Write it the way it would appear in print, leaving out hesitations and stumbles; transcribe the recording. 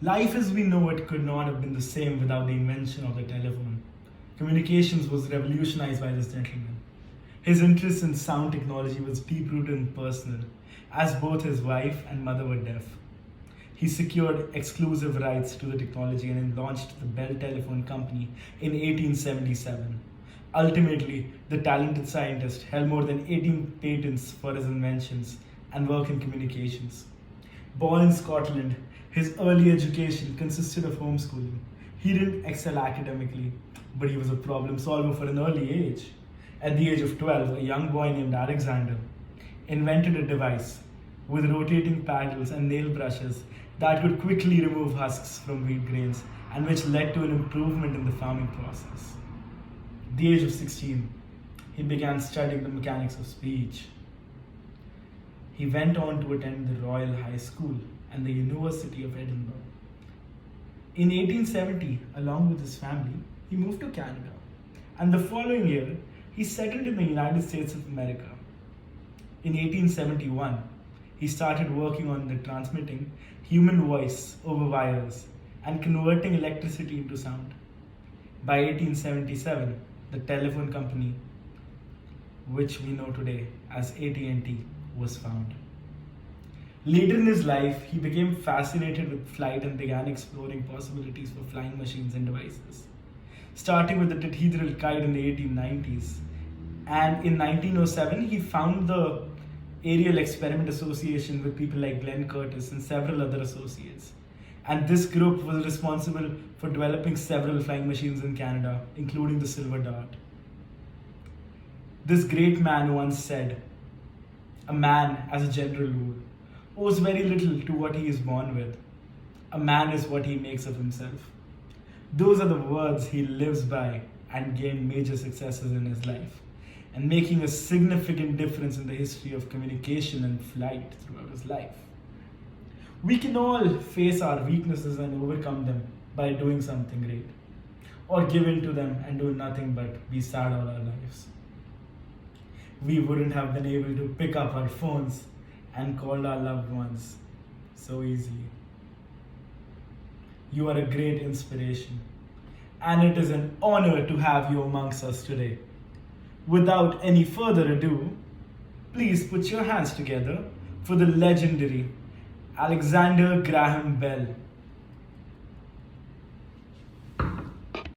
Life as we know it could not have been the same without the invention of the telephone. Communications was revolutionized by this gentleman. His interest in sound technology was deep rooted and personal, as both his wife and mother were deaf. He secured exclusive rights to the technology and then launched the Bell Telephone Company in 1877. Ultimately, the talented scientist held more than 18 patents for his inventions and work in communications. Born in Scotland, his early education consisted of homeschooling. He didn't excel academically, but he was a problem solver for an early age. At the age of 12, a young boy named Alexander invented a device with rotating paddles and nail brushes that could quickly remove husks from wheat grains and which led to an improvement in the farming process. At the age of 16, he began studying the mechanics of speech. He went on to attend the Royal High School and the University of Edinburgh. In 1870, along with his family, he moved to Canada, and the following year, he settled in the United States of America. In 1871, he started working on the transmitting human voice over wires and converting electricity into sound. By 1877, the telephone company, which we know today as AT&T, was found. Later in his life, he became fascinated with flight and began exploring possibilities for flying machines and devices. Starting with the dihedral kite in the 1890s, and in 1907, he founded the Aerial Experiment Association with people like Glenn Curtis and several other associates. And this group was responsible for developing several flying machines in Canada, including the Silver Dart. This great man once said, "A man, as a general rule, owes very little to what he is born with. A man is what he makes of himself." Those are the words he lives by and gained major successes in his life, and making a significant difference in the history of communication and flight throughout his life. We can all face our weaknesses and overcome them by doing something great, or give in to them and do nothing but be sad all our lives. We wouldn't have been able to pick up our phones and call our loved ones so easily. You are a great inspiration, and it is an honor to have you amongst us today. Without any further ado, please put your hands together for the legendary Alexander Graham Bell.